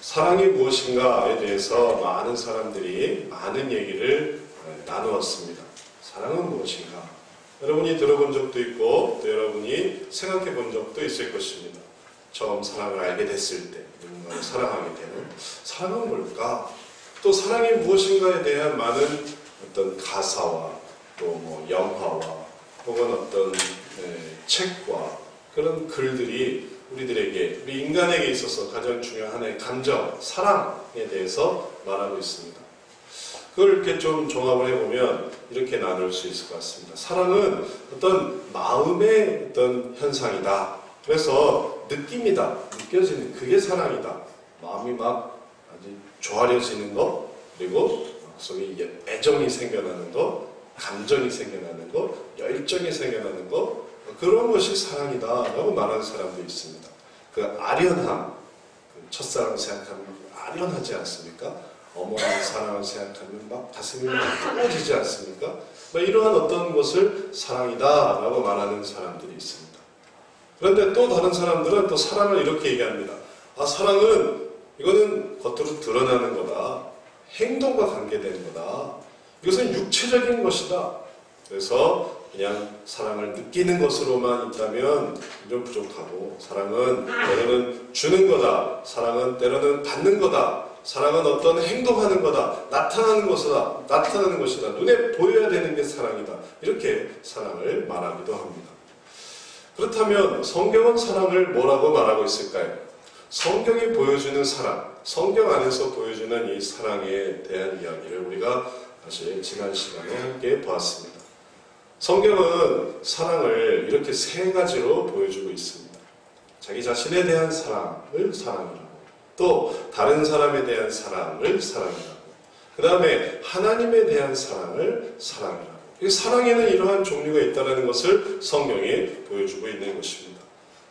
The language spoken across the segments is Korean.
사랑이 무엇인가에 대해서 많은 사람들이 많은 얘기를 나누었습니다. 사랑은 무엇인가? 여러분이 들어본 적도 있고 또 여러분이 생각해 본 적도 있을 것입니다. 처음 사랑을 알게 됐을 때 누군가를 사랑하게 되는 사랑은 뭘까? 또 사랑이 무엇인가에 대한 많은 어떤 가사와 또 뭐 영화와 혹은 어떤 책과 그런 글들이 우리들에게, 우리 인간에게 있어서 가장 중요한 하나의 감정, 사랑에 대해서 말하고 있습니다. 그걸 이렇게 좀 종합을 해보면 이렇게 나눌 수 있을 것 같습니다. 사랑은 어떤 마음의 어떤 현상이다. 그래서 느낌이다. 느껴지는 그게 사랑이다. 마음이 막 아주 조아려지는 것, 그리고 속에 애정이 생겨나는 것, 감정이 생겨나는 것, 열정이 생겨나는 것, 그런 것이 사랑이다 라고 말하는 사람도 있습니다. 그 아련함, 첫사랑 생각하면 아련하지 않습니까? 어머니의 사랑을 생각하면 막 가슴이 뜨거워지지 않습니까? 이러한 어떤 것을 사랑이다 라고 말하는 사람들이 있습니다. 그런데 또 다른 사람들은 또 사랑을 이렇게 얘기합니다. 아, 사랑은 이거는 겉으로 드러나는 거다. 행동과 관계되는 거다. 이것은 육체적인 것이다. 그래서 그냥 사랑을 느끼는 것으로만 있다면 좀 부족하고, 사랑은 때로는 주는 거다. 사랑은 때로는 받는 거다. 사랑은 어떤 행동하는 거다. 나타나는 것이다. 눈에 보여야 되는 게 사랑이다. 이렇게 사랑을 말하기도 합니다. 그렇다면 성경은 사랑을 뭐라고 말하고 있을까요? 성경이 보여주는 사랑, 성경 안에서 보여주는 이 사랑에 대한 이야기를 우리가 사실 지난 시간에 함께 보았습니다. 성경은 사랑을 이렇게 세 가지로 보여주고 있습니다. 자기 자신에 대한 사랑을 사랑이라고, 또 다른 사람에 대한 사랑을 사랑이라고, 그 다음에 하나님에 대한 사랑을 사랑이라고. 이 사랑에는 이러한 종류가 있다는 것을 성경이 보여주고 있는 것입니다.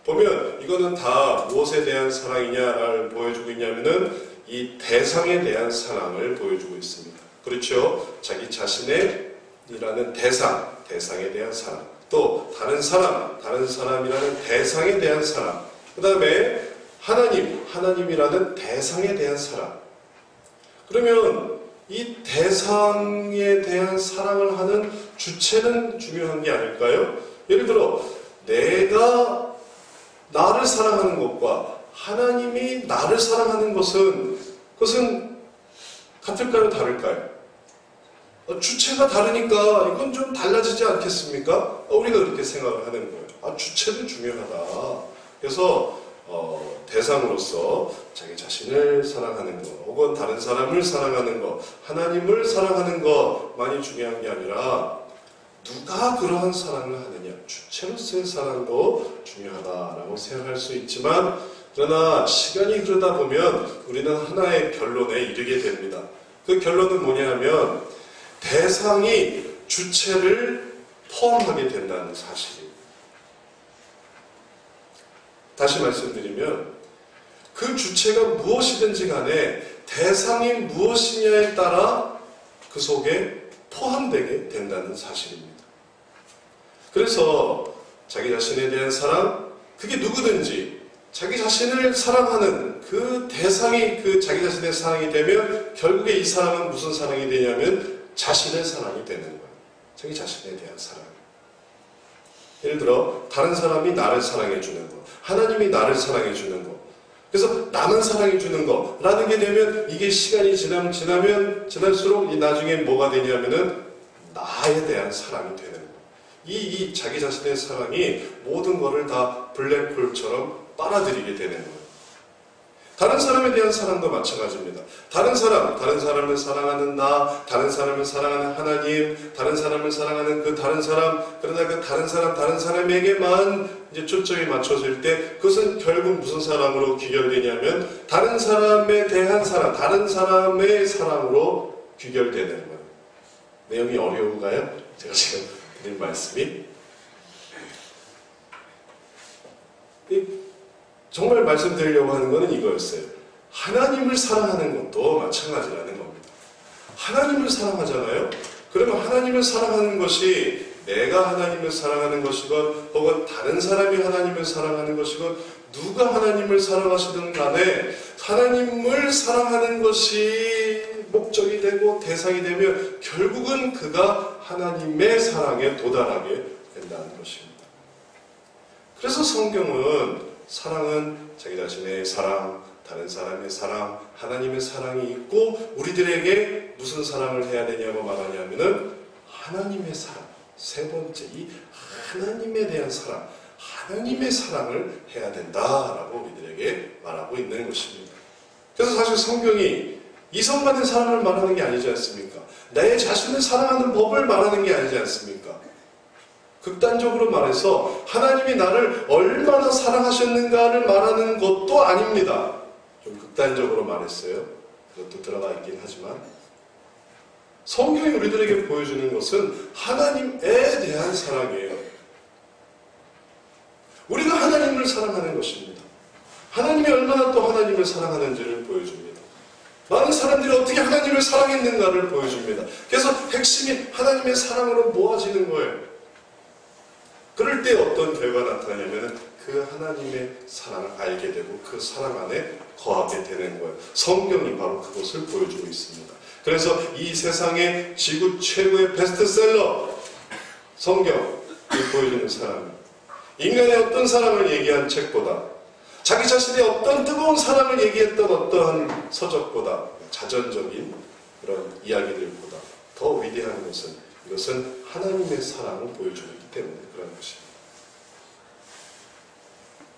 보면 이거는 다 무엇에 대한 사랑이냐를 보여주고 있냐면은 이 대상에 대한 사랑을 보여주고 있습니다. 그렇죠? 자기 자신이라는 대상에 대한 사랑, 또 다른 사람이라는 대상에 대한 사랑, 그 다음에 하나님이라는 대상에 대한 사랑. 그러면 이 대상에 대한 사랑을 하는 주체는 중요한 게 아닐까요? 예를 들어 내가 나를 사랑하는 것과 하나님이 나를 사랑하는 그것은 같을까요? 다를까요? 주체가 다르니까 이건 좀 달라지지 않겠습니까? 우리가 그렇게 생각을 하는 거예요. 주체도 중요하다. 그래서 대상으로서 자기 자신을 사랑하는 것, 혹은 다른 사람을 사랑하는 것, 하나님을 사랑하는 것만이 중요한 게 아니라 누가 그러한 사랑을 하느냐, 주체로서의 사랑도 중요하다라고 생각할 수 있지만, 그러나 시간이 흐르다 보면 우리는 하나의 결론에 이르게 됩니다. 그 결론은 뭐냐면 대상이 주체를 포함하게 된다는 사실이에요. 다시 말씀드리면 그 주체가 무엇이든지 간에 대상이 무엇이냐에 따라 그 속에 포함되게 된다는 사실입니다. 그래서 자기 자신에 대한 사랑, 그게 누구든지 자기 자신을 사랑하는 그 대상이 그 자기 자신의 사랑이 되면 결국에 이 사랑은 무슨 사랑이 되냐면 자신의 사랑이 되는 거예요. 자기 자신에 대한 사랑. 예를 들어 다른 사람이 나를 사랑해 주는 것, 하나님이 나를 사랑해 주는 것, 그래서 나만 사랑해 주는 거라는 게 되면 이게 시간이 지날수록 나중에 뭐가 되냐면은 나에 대한 사랑이 되는 거예요. 이 자기 자신의 사랑이 모든 것을 다 블랙홀처럼 빨아들이게 되는 거예요. 다른 사람에 대한 사랑도 마찬가지입니다. 다른 사람을 사랑하는 나, 다른 사람을 사랑하는 하나님, 다른 사람을 사랑하는 그 다른 사람, 그러다 그 다른 사람에게만 이제 초점이 맞춰질 때 그것은 결국 무슨 사랑으로 귀결되냐면 다른 사람에 대한 사랑, 다른 사람의 사랑으로 귀결되는 거예요. 내용이 어려운가요? 제가 지금 드린 말씀이 정말 말씀드리려고 하는 것은 이거였어요. 하나님을 사랑하는 것도 마찬가지라는 겁니다. 하나님을 사랑하잖아요. 그러면 하나님을 사랑하는 것이 내가 하나님을 사랑하는 것이건 혹은 다른 사람이 하나님을 사랑하는 것이건 누가 하나님을 사랑하시든 간에 하나님을 사랑하는 것이 목적이 되고 대상이 되면 결국은 그가 하나님의 사랑에 도달하게 된다는 것입니다. 그래서 성경은 사랑은 자기 자신의 사랑, 다른 사람의 사랑, 하나님의 사랑이 있고 우리들에게 무슨 사랑을 해야 되냐고 말하냐면은 하나님의 사랑, 세 번째 이 하나님에 대한 사랑, 하나님의 사랑을 해야 된다라고 우리들에게 말하고 있는 것입니다. 그래서 사실 성경이 이성간의 사랑을 말하는 게 아니지 않습니까? 내 자신을 사랑하는 법을 말하는 게 아니지 않습니까? 극단적으로 말해서 하나님이 나를 얼마나 사랑하셨는가를 말하는 것도 아닙니다. 좀 극단적으로 말했어요. 그것도 들어가 있긴 하지만 성경이 우리들에게 보여주는 것은 하나님에 대한 사랑이에요. 우리가 하나님을 사랑하는 것입니다. 하나님이 얼마나 또 하나님을 사랑하는지를 보여줍니다. 많은 사람들이 어떻게 하나님을 사랑했는가를 보여줍니다. 그래서 핵심이 하나님의 사랑으로 모아지는 거예요. 그럴 때 어떤 결과가 나타나냐면 그 하나님의 사랑을 알게 되고 그 사랑 안에 거하게 되는 거예요. 성경이 바로 그것을 보여주고 있습니다. 그래서 이 세상의 지구 최고의 베스트셀러 성경이 보여주는 사랑, 인간의 어떤 사랑을 얘기한 책보다 자기 자신의 어떤 뜨거운 사랑을 얘기했던 어떠한 서적보다 자전적인 그런 이야기들보다 더 위대한 것은 이것은 하나님의 사랑을 보여주기 때문에 그런 것입니다.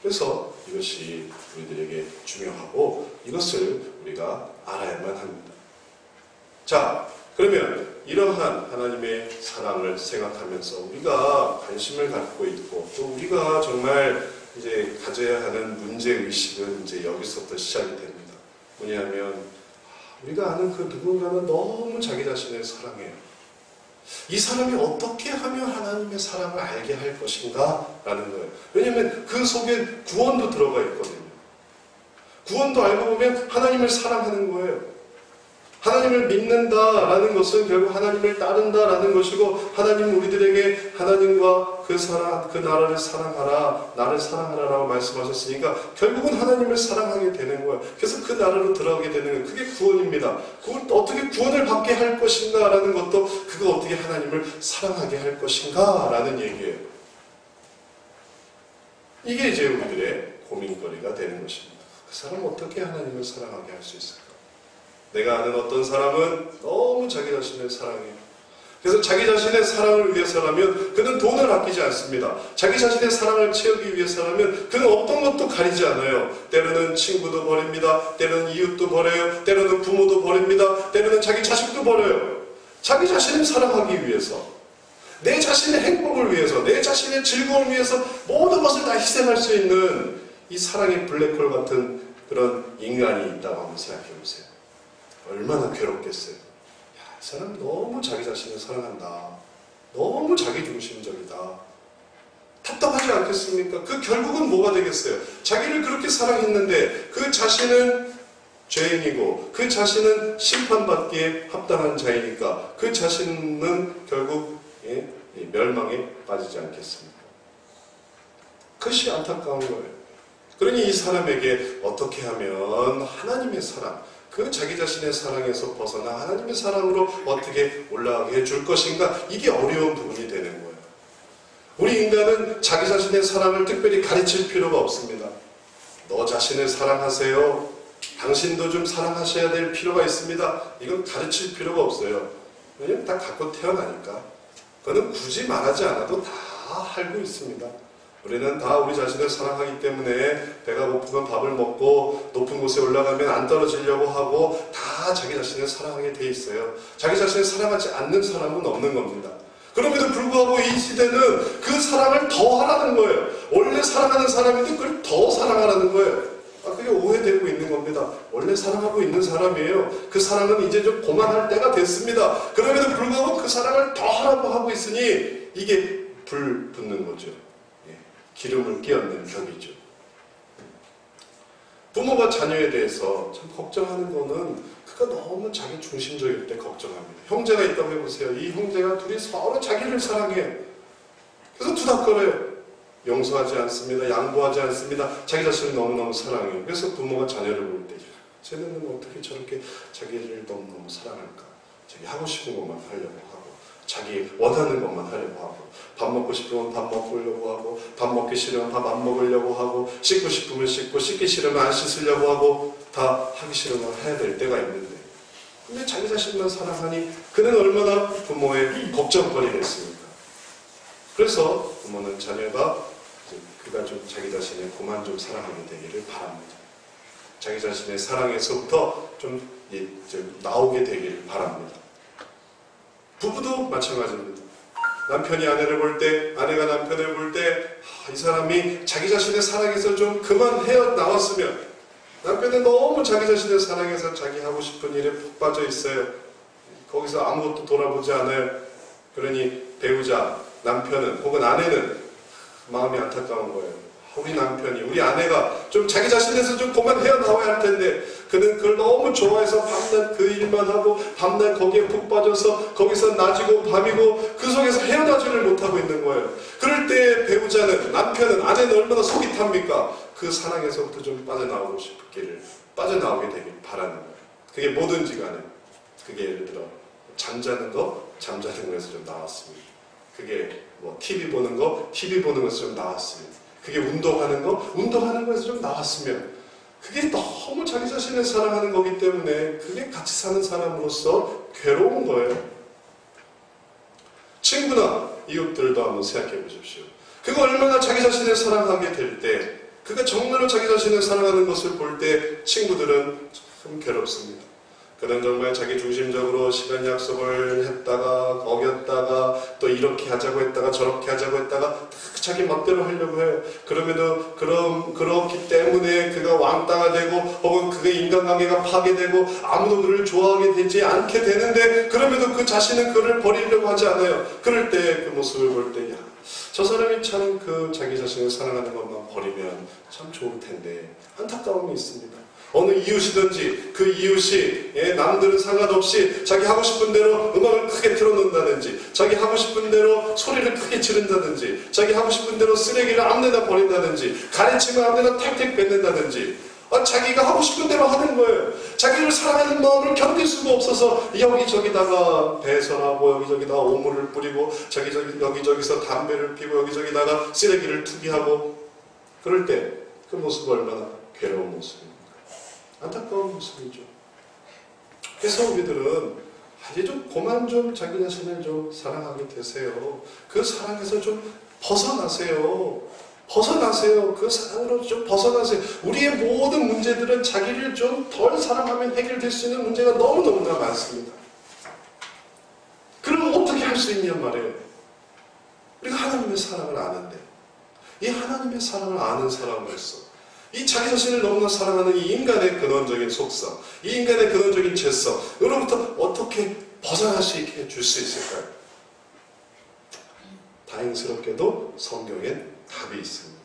그래서 이것이 우리들에게 중요하고 이것을 우리가 알아야만 합니다. 자, 그러면 이러한 하나님의 사랑을 생각하면서 우리가 관심을 갖고 있고 또 우리가 정말 이제 가져야 하는 문제의식은 이제 여기서부터 시작이 됩니다. 뭐냐면 우리가 아는 그 누군가는 너무 자기 자신을 사랑해요. 이 사람이 어떻게 하면 하나님의 사랑을 알게 할 것인가? 라는 거예요. 왜냐하면 그 속에 구원도 들어가 있거든요. 구원도 알고 보면 하나님을 사랑하는 거예요. 하나님을 믿는다라는 것은 결국 하나님을 따른다라는 것이고 하나님 우리들에게 하나님과 그 사랑, 그 나라를 사랑하라, 나를 사랑하라라고 말씀하셨으니까 결국은 하나님을 사랑하게 되는 거예요. 그래서 그 나라로 들어가게 되는 거예요. 그게 구원입니다. 그걸 어떻게 구원을 받게 할 것인가라는 것도 그거 어떻게 하나님을 사랑하게 할 것인가라는 얘기예요. 이게 이제 우리들의 고민거리가 되는 것입니다. 그 사람 어떻게 하나님을 사랑하게 할 수 있을까? 내가 아는 어떤 사람은 너무 자기 자신을 사랑해요. 그래서 자기 자신의 사랑을 위해서라면 그는 돈을 아끼지 않습니다. 자기 자신의 사랑을 채우기 위해서라면 그는 어떤 것도 가리지 않아요. 때로는 친구도 버립니다. 때로는 이웃도 버려요. 때로는 부모도 버립니다. 때로는 자기 자식도 버려요. 자기 자신을 사랑하기 위해서, 내 자신의 행복을 위해서, 내 자신의 즐거움을 위해서 모든 것을 다 희생할 수 있는 이 사랑의 블랙홀 같은 그런 인간이 있다고 한번 생각해 보세요. 얼마나 괴롭겠어요. 야, 이 사람 너무 자기 자신을 사랑한다. 너무 자기중심적이다. 답답하지 않겠습니까? 그 결국은 뭐가 되겠어요? 자기를 그렇게 사랑했는데 그 자신은 죄인이고 그 자신은 심판받기에 합당한 자이니까 그 자신은 결국 멸망에 빠지지 않겠습니까? 그것이 안타까운 거예요. 그러니 이 사람에게 어떻게 하면 하나님의 사랑, 그 자기 자신의 사랑에서 벗어나 하나님의 사랑으로 어떻게 올라가게 해줄 것인가? 이게 어려운 부분이 되는 거예요. 우리 인간은 자기 자신의 사랑을 특별히 가르칠 필요가 없습니다. 너 자신을 사랑하세요. 당신도 좀 사랑하셔야 될 필요가 있습니다. 이건 가르칠 필요가 없어요. 왜냐면 다 갖고 태어나니까. 그거는 굳이 말하지 않아도 다 알고 있습니다. 우리는 다 우리 자신을 사랑하기 때문에 배가 고프면 밥을 먹고 높은 곳에 올라가면 안 떨어지려고 하고 다 자기 자신을 사랑하게 돼 있어요. 자기 자신을 사랑하지 않는 사람은 없는 겁니다. 그럼에도 불구하고 이 시대는 그 사랑을 더 하라는 거예요. 원래 사랑하는 사람인데 그걸 더 사랑하라는 거예요. 그게 오해되고 있는 겁니다. 원래 사랑하고 있는 사람이에요. 그 사랑은 이제 좀 그만할 때가 됐습니다. 그럼에도 불구하고 그 사랑을 더 하라고 하고 있으니 이게 불 붙는 거죠. 기름을 끼얹는 격이죠. 부모가 자녀에 대해서 참 걱정하는 거는 그가 너무 자기 중심적일 때 걱정합니다. 형제가 있다고 해보세요. 이 형제가 둘이 서로 자기를 사랑해요. 그래서 투닥거려요. 용서하지 않습니다. 양보하지 않습니다. 자기 자신을 너무너무 사랑해요. 그래서 부모가 자녀를 볼 때 쟤는 어떻게 저렇게 자기를 너무너무 사랑할까? 자기 하고 싶은 것만 하려고 하고 자기 원하는 것만 하려고 하고 밥 먹고 싶으면 밥 먹으려고 하고 밥 먹기 싫으면 밥 안 먹으려고 하고 씻고 싶으면 씻고 씻기 싫으면 안 씻으려고 하고 다 하기 싫으면 해야 될 때가 있는데 근데 자기 자신만 사랑하니 그는 얼마나 부모의 걱정거리 됐습니까? 그래서 부모는 자녀가 그가 좀 자기 자신을 그만 좀 사랑하게 되기를 바랍니다. 자기 자신의 사랑에서부터 좀 나오게 되기를 바랍니다. 부부도 마찬가지입니다. 남편이 아내를 볼 때, 아내가 남편을 볼 때, 이 사람이 자기 자신의 사랑에서 좀 그만 헤어나왔으면, 남편은 너무 자기 자신의 사랑에서 자기 하고 싶은 일에 푹 빠져 있어요. 거기서 아무것도 돌아보지 않아요. 그러니 배우자, 남편은 혹은 아내는 마음이 안타까운 거예요. 우리 남편이, 우리 아내가 좀 자기 자신에서 좀 그만 헤어나와야 할 텐데 그는 그걸 너무 좋아해서 밤낮 그 일만 하고 밤낮 거기에 푹 빠져서 거기서 낮이고 밤이고 그 속에서 헤어나지를 못하고 있는 거예요. 그럴 때 배우자는, 남편은, 아내는 얼마나 속이 탑니까? 그 사랑에서부터 좀 빠져나오고 싶기를, 빠져나오게 되길 바라는 거예요. 그게 뭐든지 간에, 그게 예를 들어 잠자는 거에서 좀 나왔습니다. 그게 뭐 TV 보는 거에서 좀 나왔습니다. 그게 운동하는 거에서 좀 나왔으면 그게 너무 자기 자신을 사랑하는 거기 때문에 그게 같이 사는 사람으로서 괴로운 거예요. 친구나 이웃들도 한번 생각해 보십시오. 그가 얼마나 자기 자신을 사랑하게 될 때, 그가 정말로 자기 자신을 사랑하는 것을 볼 때 친구들은 참 괴롭습니다. 그는 정말 자기 중심적으로 시간 약속을 했다가 어겼다가 또 이렇게 하자고 했다가 저렇게 하자고 했다가 자기 멋대로 하려고 해요. 그럼에도 그렇기 때문에 그가 왕따가 되고 혹은 그의 인간관계가 파괴되고 아무도 그를 좋아하게 되지 않게 되는데 그럼에도 그 자신은 그를 버리려고 하지 않아요. 그럴 때 그 모습을 볼 때 저 사람이 참 그 자기 자신을 사랑하는 것만 버리면 참 좋을 텐데 안타까움이 있습니다. 어느 이웃이든지 그 이웃이 남들은 상관없이 자기 하고 싶은 대로 음악을 크게 틀어놓는다든지 자기 하고 싶은 대로 소리를 크게 지른다든지 자기 하고 싶은 대로 쓰레기를 아무데나 버린다든지 가래치면 아무데나 탁탁 뱉는다든지 자기가 하고 싶은 대로 하는 거예요. 자기를 사랑하는 마음을 견딜 수가 없어서 여기저기다가 배설하고 여기저기다가 오물을 뿌리고 여기저기서 담배를 피고 여기저기다가 쓰레기를 투기하고 그럴 때 그 모습이 얼마나 괴로운 모습입니다. 안타까운 모습이죠. 그래서 우리들은 이제 좀 그만 좀 자기 자신을 좀 사랑하게 되세요. 그 사랑에서 좀 벗어나세요. 그 사랑으로 좀 벗어나세요. 우리의 모든 문제들은 자기를 좀 덜 사랑하면 해결될 수 있는 문제가 너무너무나 많습니다. 그럼 어떻게 할 수 있냔 말이에요. 우리가 하나님의 사랑을 아는데 이 하나님의 사랑을 아는 사람으로서 이 자기 자신을 너무나 사랑하는 이 인간의 근원적인 속성, 이 인간의 근원적인 죄성으로부터 어떻게 벗어날 수 있게 해줄 수 있을까요? 다행스럽게도 성경엔 답이 있습니다.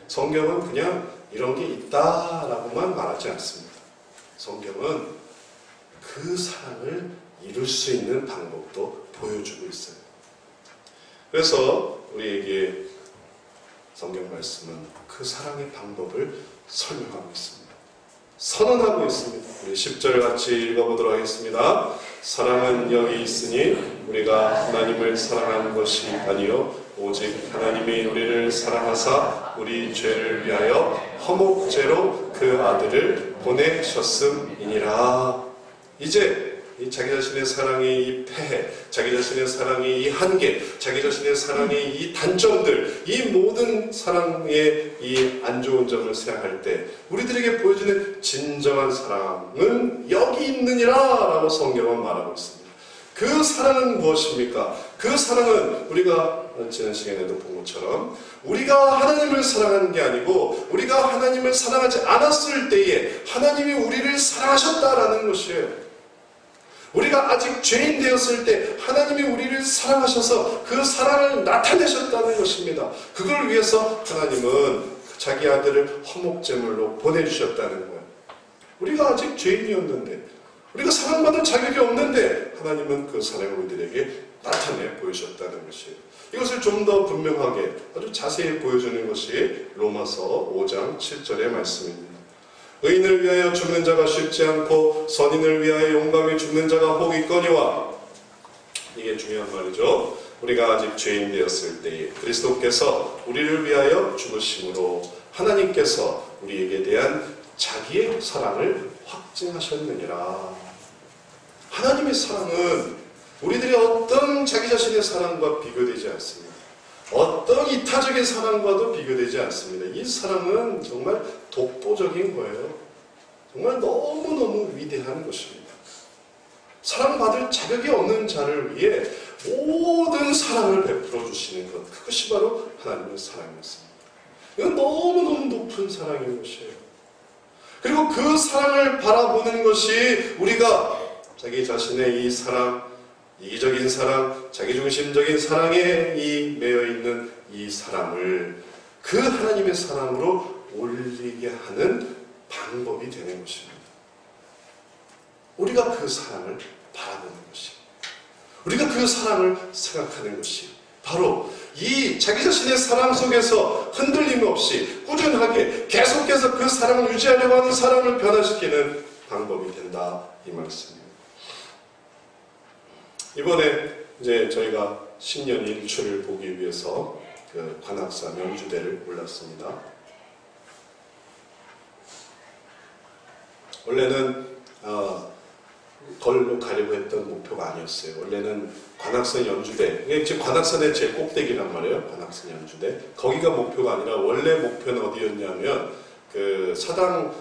성경은 그냥 이런 게 있다라고만 말하지 않습니다. 성경은 그 사랑을 이룰 수 있는 방법도 보여주고 있어요. 그래서 우리에게 성경 말씀은 그 사랑의 방법을 설명하고 있습니다. 선언하고 있습니다. 우리 10절 같이 읽어보도록 하겠습니다. 사랑은 여기 있으니 우리가 하나님을 사랑하는 것이 아니요 오직 하나님이 우리를 사랑하사 우리 죄를 위하여 화목제로 그 아들을 보내셨음이니라. 이제 이 자기 자신의 사랑의 이 폐해, 자기 자신의 사랑의 이 한계, 자기 자신의 사랑의 이 단점들, 이 모든 사랑의 이 안 좋은 점을 생각할 때 우리들에게 보여주는 진정한 사랑은 여기 있느니라 라고 성경은 말하고 있습니다. 그 사랑은 무엇입니까? 그 사랑은 우리가 지난 시간에도 본 것처럼 우리가 하나님을 사랑하는 게 아니고 우리가 하나님을 사랑하지 않았을 때에 하나님이 우리를 사랑하셨다라는 것이에요. 우리가 아직 죄인 되었을 때 하나님이 우리를 사랑하셔서 그 사랑을 나타내셨다는 것입니다. 그걸 위해서 하나님은 자기 아들을 화목제물로 보내주셨다는 거예요. 우리가 아직 죄인이었는데 우리가 사랑받을 자격이 없는데 하나님은 그 사랑을 우리들에게 나타내 보여주셨다는 것이에요. 이것을 좀 더 분명하게 아주 자세히 보여주는 것이 로마서 5장 7절의 말씀입니다. 의인을 위하여 죽는 자가 쉽지 않고 선인을 위하여 용감히 죽는 자가 혹 있거니와. 이게 중요한 말이죠. 우리가 아직 죄인 되었을 때에 그리스도께서 우리를 위하여 죽으심으로 하나님께서 우리에게 대한 자기의 사랑을 확증하셨느니라. 하나님의 사랑은 우리들의 어떤 자기 자신의 사랑과 비교되지 않습니다. 어떤 이타적인 사랑과도 비교되지 않습니다. 이 사랑은 정말 독보적인 거예요. 정말 너무너무 위대한 것입니다. 사랑받을 자격이 없는 자를 위해 모든 사랑을 베풀어 주시는 것, 그것이 바로 하나님의 사랑이었습니다. 이건 너무너무 높은 사랑인 것이에요. 그리고 그 사랑을 바라보는 것이 우리가 자기 자신의 이 사랑, 이기적인 사랑, 자기중심적인 사랑에 매여 있는 이 사랑을 그 하나님의 사랑으로 올리게 하는 방법이 되는 것입니다. 우리가 그 사랑을 바라보는 것이, 우리가 그 사랑을 생각하는 것이 바로 이 자기 자신의 사랑 속에서 흔들림 없이 꾸준하게 계속해서 그 사랑을 유지하려고 하는 사랑을 변화시키는 방법이 된다, 이 말씀입니다. 이번에 이제 저희가 신년 일출을 보기 위해서 그 관악산 연주대를 올랐습니다. 원래는 걸로 가려고 했던 목표가 아니었어요. 원래는 관악산 연주대, 이게 지금 관악산의 제일 꼭대기란 말이에요. 관악산 연주대. 거기가 목표가 아니라 원래 목표는 어디였냐면 그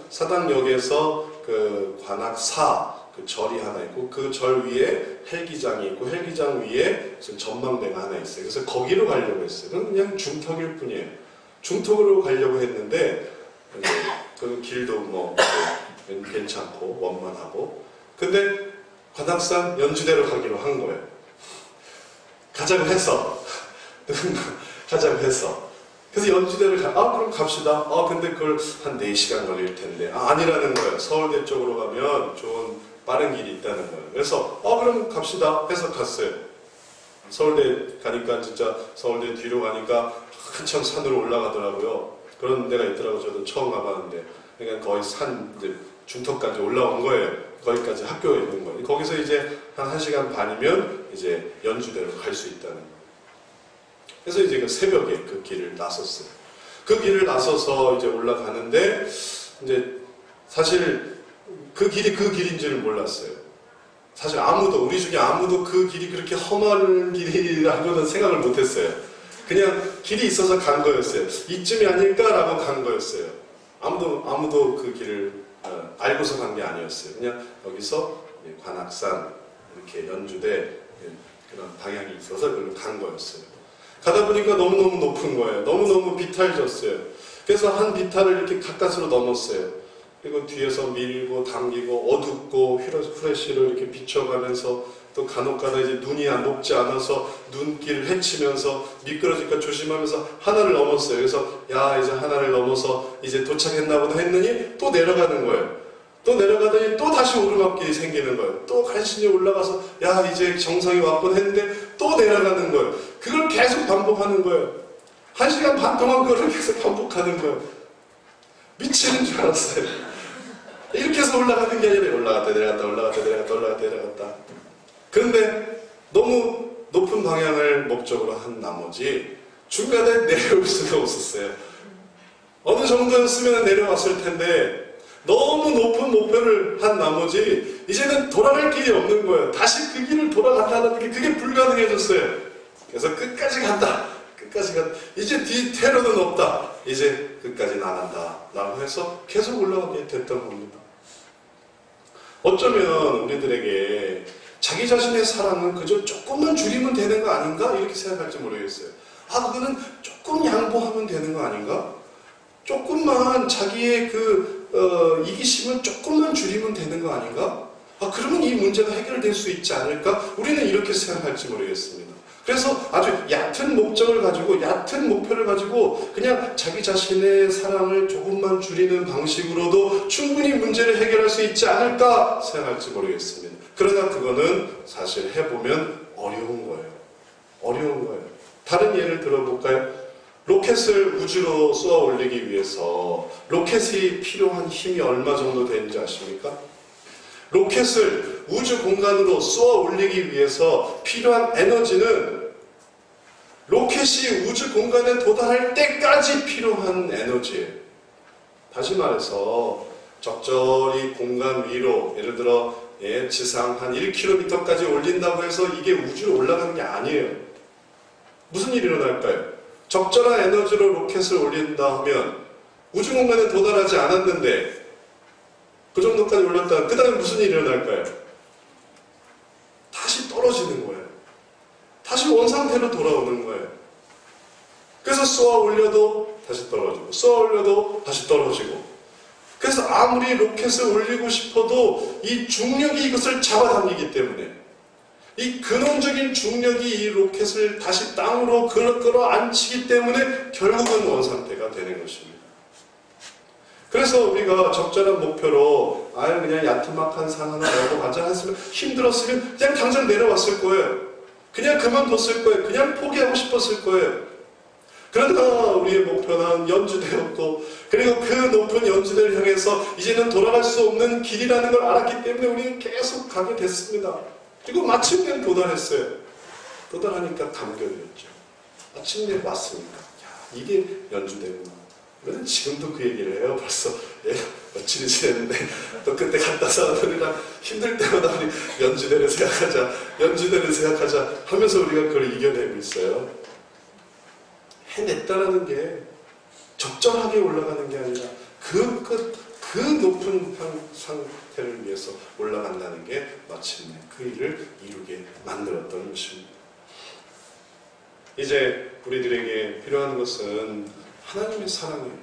사당역에서 그 관악사 그 절이 하나 있고 그 절 위에 헬기장이 있고 헬기장 위에 무슨 전망대가 하나 있어요. 그래서 거기로 가려고 했어요. 그건 그냥 중턱일 뿐이에요. 중턱으로 가려고 했는데 그 길도 뭐 괜찮고 원만하고, 근데 관악산 연주대로 가기로 한 거예요. 가자고 해서 그래서 연주대를 그럼 갑시다. 근데 그걸 한 4시간 걸릴 텐데. 아니라는 거예요. 서울대 쪽으로 가면 좋은 빠른 길이 있다는 거예요. 그래서 그럼 갑시다 해서 갔어요. 서울대 가니까 진짜 서울대 뒤로 가니까 한참 산으로 올라가더라고요. 그런 데가 있더라고요. 저도 처음 가봤는데. 그러니까 거의 산 이제 중턱까지 올라온 거예요. 거기까지 학교에 있는 거예요. 거기서 이제 한 1시간 반이면 이제 연주대로 갈 수 있다는 거예요. 그래서 이제 그 새벽에 그 길을 나섰어요. 그 길을 나서서 이제 올라가는데 이제 사실 그 길이 그 길인지를 몰랐어요. 사실 우리 중에 아무도 그 길이 그렇게 험한 길이라고는 생각을 못했어요. 그냥 길이 있어서 간 거였어요. 이쯤이 아닐까라고 간 거였어요. 아무도 그 길을 알고서 간 게 아니었어요. 그냥 여기서 관악산 이렇게 연주대 그런 방향이 있어서 그걸로 간 거였어요. 가다 보니까 너무너무 높은 거예요. 너무너무 비탈졌어요. 그래서 한 비탈을 이렇게 가까스로 넘었어요. 그리고 뒤에서 밀고 당기고 어둡고 후레쉬를 이렇게 비춰가면서 또 간혹가다 이제 눈이 녹지 않아서 눈길을 헤치면서 미끄러지니까 조심하면서 하나를 넘었어요. 그래서 이제 하나를 넘어서 이제 도착했나 보다 했더니 또 내려가는 거예요. 또 내려가더니 또 다시 오르막길이 생기는 거예요. 또 간신히 올라가서 이제 정상이 왔군 했는데 또 내려가는 거예요. 그걸 계속 반복하는 거예요. 1시간 반 동안 그걸 계속 반복하는 거예요. 미치는 줄 알았어요. 이렇게 해서 올라가는 게 아니라 올라갔다 내려갔다. 그런데 너무 높은 방향을 목적으로 한 나머지 중간에 내려올 수가 없었어요. 어느 정도였으면 내려왔을 텐데 너무 높은 목표를 한 나머지 이제는 돌아갈 길이 없는 거예요. 다시 그 길을 돌아간다는 게 그게 불가능해졌어요. 그래서 끝까지 간다. 이제 뒤태로는 없다. 이제 끝까지 나간다. 라고 해서 계속 올라가게 됐던 겁니다. 어쩌면 우리들에게 자기 자신의 사랑은 그저 조금만 줄이면 되는 거 아닌가? 이렇게 생각할지 모르겠어요. 그거는 조금 양보하면 되는 거 아닌가? 조금만 자기의 이기심을 조금만 줄이면 되는 거 아닌가? 그러면 이 문제가 해결될 수 있지 않을까? 우리는 이렇게 생각할지 모르겠습니다. 그래서 아주 얕은 목적을 가지고, 얕은 목표를 가지고 그냥 자기 자신의 사랑을 조금만 줄이는 방식으로도 충분히 문제를 해결할 수 있지 않을까 생각할지 모르겠습니다. 그러나 그거는 사실 해보면 어려운 거예요. 어려운 거예요. 다른 예를 들어볼까요? 로켓을 우주로 쏘아 올리기 위해서 로켓이 필요한 힘이 얼마 정도 되는지 아십니까? 로켓을 우주 공간으로 쏘아 올리기 위해서 필요한 에너지는 로켓이 우주 공간에 도달할 때까지 필요한 에너지예요. 다시 말해서 적절히 공간 위로, 예를 들어 지상 한 1km까지 올린다고 해서 이게 우주로 올라가는 게 아니에요. 무슨 일이 일어날까요? 적절한 에너지로 로켓을 올린다 하면 우주 공간에 도달하지 않았는데 그 정도까지 올렸다. 그 다음에 무슨 일이 일어날까요? 다시 떨어지는 거예요. 다시 원상태로 돌아오는 거예요. 그래서 쏘아 올려도 다시 떨어지고, 쏘아 올려도 다시 떨어지고. 그래서 아무리 로켓을 올리고 싶어도 이 중력이 이것을 잡아당기기 때문에, 이 근원적인 중력이 이 로켓을 다시 땅으로 끌어안치기 때문에 결국은 원상태가 되는 것입니다. 그래서 우리가 적절한 목표로 그냥 야트막한 산 하나 내고 관장했으면, 힘들었으면 그냥 당장 내려왔을 거예요. 그냥 그만뒀을 거예요. 그냥 포기하고 싶었을 거예요. 그러나 우리의 목표는 연주대였고, 그리고 그 높은 연주대를 향해서 이제는 돌아갈 수 없는 길이라는 걸 알았기 때문에 우리는 계속 가게 됐습니다. 그리고 마침내 도달했어요. 도달하니까 감격이었죠. 마침내 왔으니까. 이게 연주대구나. 우리는 지금도 그 얘기를 해요. 벌써 며칠이 지났는데 또 그때 갔다 사람들이랑 힘들 때마다 우리 연주대를 생각하자, 연주대를 생각하자 하면서 우리가 그걸 이겨내고 있어요. 해냈다라는 게 적절하게 올라가는 게 아니라 그 높은 상태를 위해서 올라간다는 게 마침내 그 일을 이루게 만들었던 것입니다. 이제 우리들에게 필요한 것은 하나님의 사랑이에요.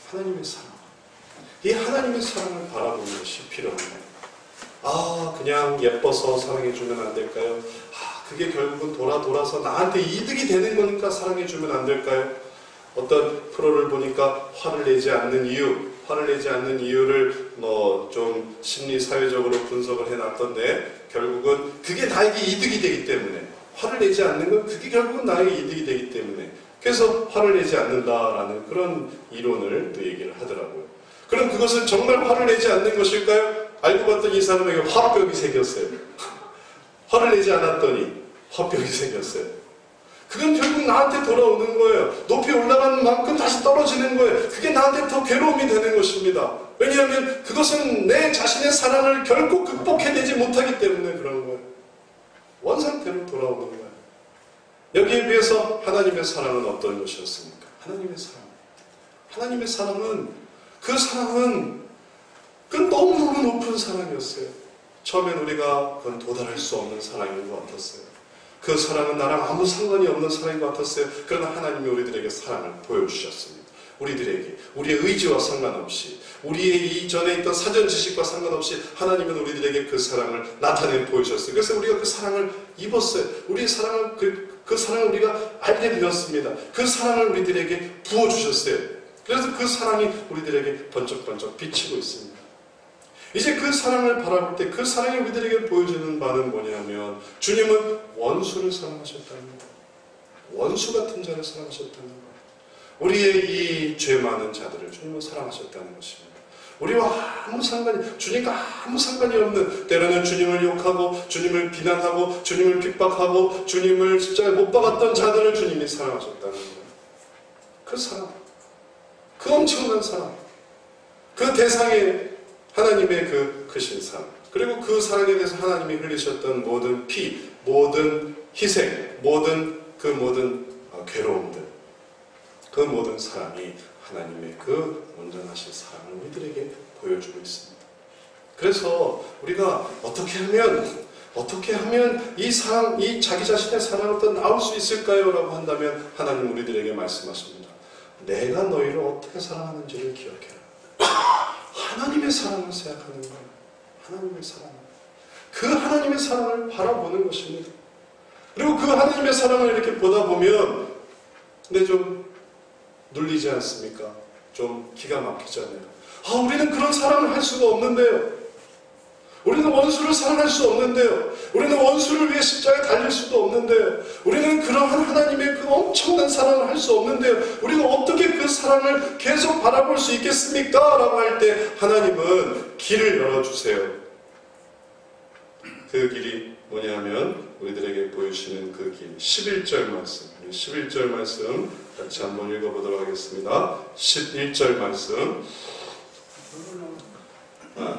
하나님의 사랑. 이 하나님의 사랑을 바라보는 것이 필요합니다. 그냥 예뻐서 사랑해주면 안 될까요? 그게 결국은 돌아서 나한테 이득이 되는 거니까 사랑해주면 안 될까요? 어떤 프로를 보니까 화를 내지 않는 이유를 좀 심리 사회적으로 분석을 해놨던데, 결국은 그게 나에게 이득이 되기 때문에, 화를 내지 않는 건 그게 결국은 나에게 이득이 되기 때문에, 그래서 화를 내지 않는다라는 그런 이론을 또 얘기를 하더라고요. 그럼 그것은 정말 화를 내지 않는 것일까요? 알고 봤더니 이 사람에게 화병이 생겼어요. 화를 내지 않았더니 화병이 생겼어요. 그건 결국 나한테 돌아오는 거예요. 높이 올라가는 만큼 다시 떨어지는 거예요. 그게 나한테 더 괴로움이 되는 것입니다. 왜냐하면 그것은 내 자신의 사랑을 결코 극복해내지 못하기 때문에 그런 거예요. 원상태로 돌아오는 거예요. 여기에 비해서 하나님의 사랑은 어떤 것이었습니까? 하나님의 사랑은 그 너무너무 높은 사랑이었어요. 처음엔 우리가 그건 도달할 수 없는 사랑인 것 같았어요. 그 사랑은 나랑 아무 상관이 없는 사랑인 것 같았어요. 그러나 하나님이 우리들에게 사랑을 보여주셨습니다. 우리들에게, 우리의 의지와 상관없이, 우리의 이전에 있던 사전 지식과 상관없이 하나님은 우리들에게 그 사랑을 나타내 보여주셨어요. 그래서 우리가 그 사랑을 입었어요. 우리의 사랑을, 그 사랑을 우리가 알게 되었습니다. 그 사랑을 우리들에게 부어주셨어요. 그래서 그 사랑이 우리들에게 번쩍번쩍 비치고 있습니다. 이제 그 사랑을 바라볼 때 그 사랑이 우리들에게 보여주는 바는 뭐냐면, 주님은 원수를 사랑하셨다는 거예요. 원수 같은 자를 사랑하셨다는 거예요. 우리의 이 죄 많은 자들을 주님은 사랑하셨다는 것입니다. 우리와 주님과 아무 상관이 없는, 때로는 주님을 욕하고 주님을 비난하고 주님을 핍박하고 주님을 십자가에 못 박았던 자들을 주님이 사랑하셨다는 거예요. 그 사랑, 그 엄청난 사랑, 그 대상의 하나님의 그 크신 사랑, 그리고 그 사랑에 대해서 하나님이 흘리셨던 모든 피, 모든 희생, 모든 괴로움들, 그 모든 사랑이 하나님의 그 온전하신 사랑을 우리들에게 보여주고 있습니다. 그래서 우리가 어떻게 하면 이 사랑, 이 자기 자신의 사랑으로부터 나올 수 있을까요? 라고 한다면 하나님 우리들에게 말씀하십니다. 내가 너희를 어떻게 사랑하는지를 기억해라. 하나님의 사랑을 생각하는 거예요. 하나님의 사랑. 그 하나님의 사랑을 바라보는 것입니다. 그리고 그 하나님의 사랑을 이렇게 보다 보면 근데 좀 눌리지 않습니까? 좀 기가 막히잖아요. 우리는 그런 사랑을 할 수가 없는데요. 우리는 원수를 사랑할 수 없는데요. 우리는 원수를 위해 십자가에 달릴 수도 없는데요. 우리는 그러한 하나님의 그 엄청난 사랑을 할 수 없는데요. 우리가 어떻게 그 사랑을 계속 바라볼 수 있겠습니까? 라고 할 때 하나님은 길을 열어주세요. 그 길이 뭐냐면 우리들에게 보여주시는 그 길, 11절 말씀. 11절 말씀 같이 한번 읽어보도록 하겠습니다. 11절 말씀.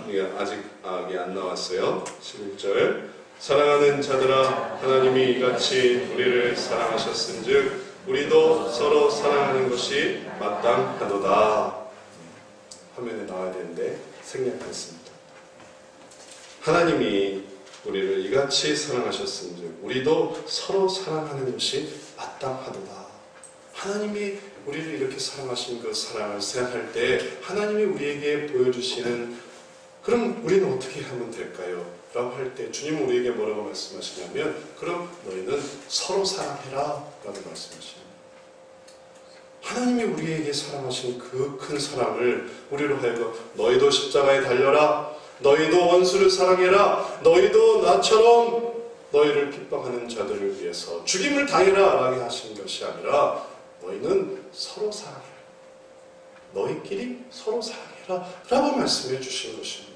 이게 아직 이게 안 나왔어요. 11절. 사랑하는 자들아, 하나님이 이같이 우리를 사랑하셨은즉 우리도 서로 사랑하는 것이 마땅하도다. 화면에 나와야 되는데 생략했습니다. 하나님이 우리를 이같이 사랑하셨은즉 우리도 서로 사랑하는 것이 마땅하도다. 하나님이 우리를 이렇게 사랑하신 그 사랑을 생각할 때 하나님이 우리에게 보여주시는 그럼 우리는 어떻게 하면 될까요? 라고 할 때 주님은 우리에게 뭐라고 말씀하시냐면 그럼 너희는 서로 사랑해라 라고 말씀하십니다. 하나님이 우리에게 사랑하신 그 큰 사랑을 우리로 하여금 너희도 십자가에 달려라, 너희도 원수를 사랑해라, 너희도 나처럼 너희를 핍박하는 자들을 위해서 죽임을 당해라 라고 하신 것이 아니라 너희는 서로 사랑해라, 너희끼리 서로 사랑해라 라고 말씀해 주신 것입니다.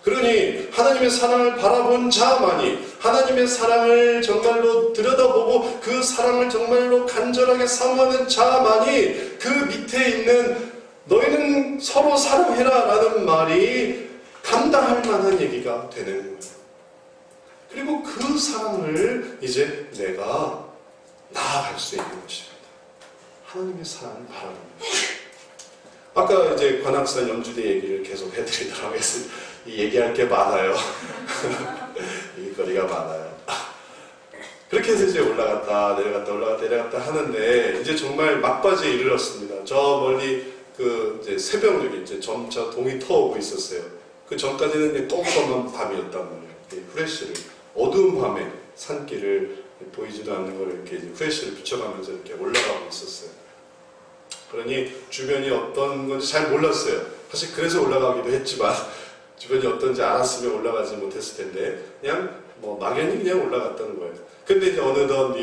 그러니 하나님의 사랑을 바라본 자만이, 하나님의 사랑을 정말로 들여다보고 그 사랑을 정말로 간절하게 사모하는 자만이 그 밑에 있는 너희는 서로 사랑해라 라는 말이 감당할 만한 얘기가 되는 거예요. 그리고 그 사랑을 이제 내가 나아갈 수 있는 것입니다. 하나님의 사랑을 바라보는 거예요. 아까 이제 관악산 연주대 얘기를 계속 해드리도록 하겠습니다. 이 얘기할 게 많아요. 얘기거리가 많아요. 그렇게 해서 이제 올라갔다 내려갔다 하는데 이제 정말 막바지에 이르렀습니다. 저 멀리 그 이제 새벽녘이 이제 점차 동이 터오고 있었어요. 그 전까지는 똥검한 밤이었단 말이에요. 후레쉬를 어두운 밤에 산길을 보이지도 않는 걸 이렇게 이제 후레쉬를 비춰가면서 이렇게 올라가고 있었어요. 그러니 주변이 어떤 건지 잘 몰랐어요. 사실 그래서 올라가기도 했지만 주변이 어떤지 알았으면 올라가지 못했을 텐데 그냥 뭐 막연히 그냥 올라갔다는 거예요. 근데 이제 어느덧